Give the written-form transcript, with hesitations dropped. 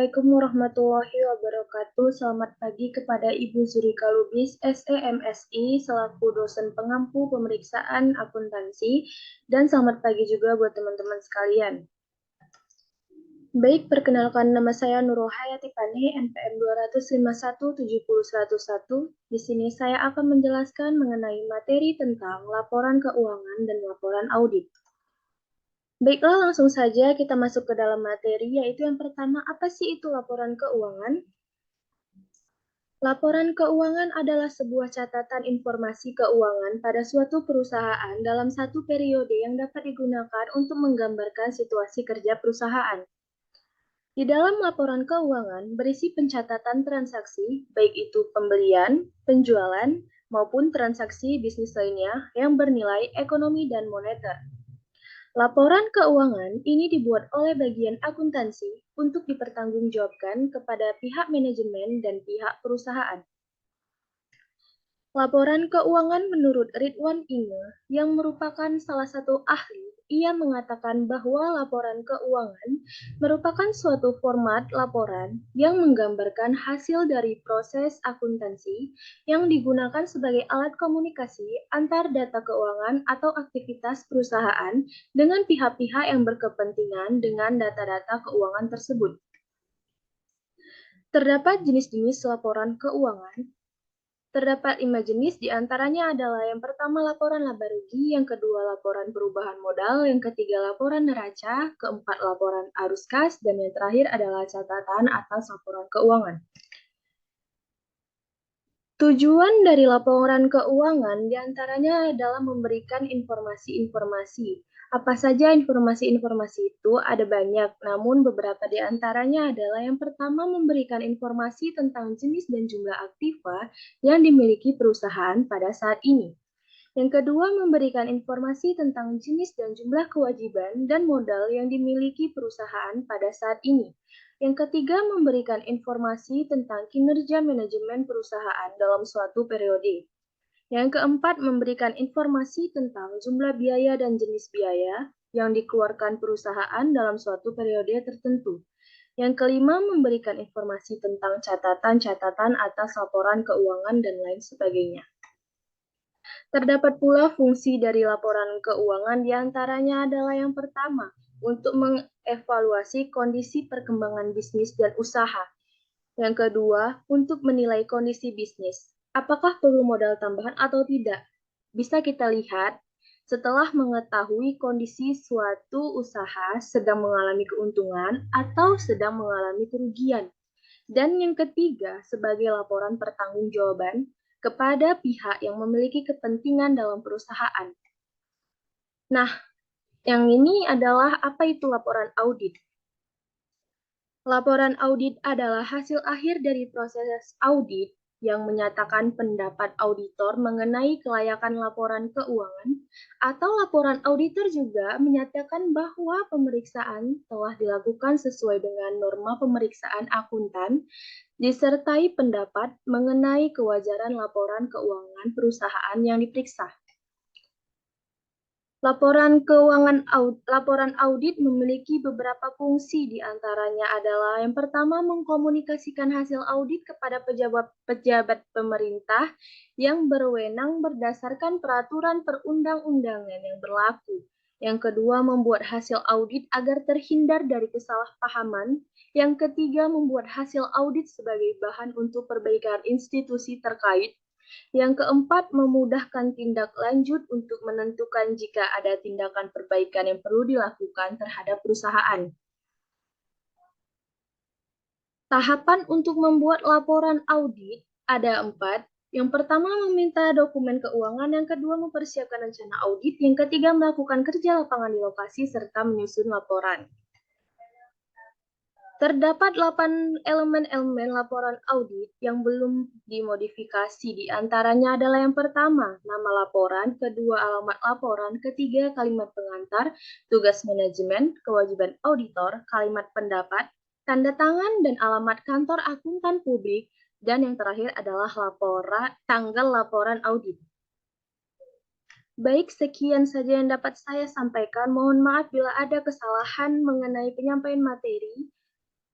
Assalamualaikum warahmatullahi wabarakatuh. Selamat pagi kepada Ibu Zurika Lubis, SEMSI, selaku dosen pengampu pemeriksaan akuntansi, dan selamat pagi juga buat teman-teman sekalian. Baik, perkenalkan nama saya Nurul Hayati Pane, NPM 251700101. Di sini saya akan menjelaskan mengenai materi tentang laporan keuangan dan laporan audit. Baiklah, langsung saja kita masuk ke dalam materi, yaitu yang pertama, apa sih itu laporan keuangan? Laporan keuangan adalah sebuah catatan informasi keuangan pada suatu perusahaan dalam satu periode yang dapat digunakan untuk menggambarkan situasi kerja perusahaan. Di dalam laporan keuangan berisi pencatatan transaksi, baik itu pembelian, penjualan, maupun transaksi bisnis lainnya yang bernilai ekonomi dan moneter. Laporan keuangan ini dibuat oleh bagian akuntansi untuk dipertanggungjawabkan kepada pihak manajemen dan pihak perusahaan. Laporan keuangan menurut Ridwan Inge, yang merupakan salah satu ahli, ia mengatakan bahwa laporan keuangan merupakan suatu format laporan yang menggambarkan hasil dari proses akuntansi yang digunakan sebagai alat komunikasi antar data keuangan atau aktivitas perusahaan dengan pihak-pihak yang berkepentingan dengan data-data keuangan tersebut. Terdapat jenis-jenis laporan keuangan. Terdapat 5 jenis, diantaranya adalah yang pertama laporan laba rugi, yang kedua laporan perubahan modal, yang ketiga laporan neraca, keempat laporan arus kas, dan yang terakhir adalah catatan atas laporan keuangan. Tujuan dari laporan keuangan diantaranya adalah memberikan informasi-informasi. Apa saja informasi-informasi itu? Ada banyak, namun beberapa di antaranya adalah yang pertama memberikan informasi tentang jenis dan jumlah aktiva yang dimiliki perusahaan pada saat ini. Yang kedua, memberikan informasi tentang jenis dan jumlah kewajiban dan modal yang dimiliki perusahaan pada saat ini. Yang ketiga, memberikan informasi tentang kinerja manajemen perusahaan dalam suatu periode. Yang keempat, memberikan informasi tentang jumlah biaya dan jenis biaya yang dikeluarkan perusahaan dalam suatu periode tertentu. Yang kelima, memberikan informasi tentang catatan-catatan atas laporan keuangan dan lain sebagainya. Terdapat pula fungsi dari laporan keuangan, diantaranya adalah yang pertama, untuk mengevaluasi kondisi perkembangan bisnis dan usaha. Yang kedua, untuk menilai kondisi bisnis. Apakah perlu modal tambahan atau tidak? Bisa kita lihat setelah mengetahui kondisi suatu usaha sedang mengalami keuntungan atau sedang mengalami kerugian. Dan yang ketiga, sebagai laporan pertanggungjawaban kepada pihak yang memiliki kepentingan dalam perusahaan. Nah, yang ini adalah apa itu laporan audit? Laporan audit adalah hasil akhir dari proses audit yang menyatakan pendapat auditor mengenai kelayakan laporan keuangan, atau laporan auditor juga menyatakan bahwa pemeriksaan telah dilakukan sesuai dengan norma pemeriksaan akuntan, disertai pendapat mengenai kewajaran laporan keuangan perusahaan yang diperiksa. Laporan audit memiliki beberapa fungsi, diantaranya adalah yang pertama, mengkomunikasikan hasil audit kepada pejabat pemerintah yang berwenang berdasarkan peraturan perundang-undangan yang berlaku. Yang kedua, membuat hasil audit agar terhindar dari kesalahpahaman. Yang ketiga, membuat hasil audit sebagai bahan untuk perbaikan institusi terkait. Yang keempat, memudahkan tindak lanjut untuk menentukan jika ada tindakan perbaikan yang perlu dilakukan terhadap perusahaan. Tahapan untuk membuat laporan audit ada 4. Yang pertama, meminta dokumen keuangan. Yang kedua, mempersiapkan rencana audit. Yang ketiga, melakukan kerja lapangan di lokasi serta menyusun laporan. Terdapat 8 elemen-elemen laporan audit yang belum dimodifikasi. Di antaranya adalah yang pertama, nama laporan, kedua, alamat laporan, ketiga, kalimat pengantar, tugas manajemen, kewajiban auditor, kalimat pendapat, tanda tangan, dan alamat kantor akuntan publik, dan yang terakhir adalah tanggal laporan audit. Baik, sekian saja yang dapat saya sampaikan. Mohon maaf bila ada kesalahan mengenai penyampaian materi.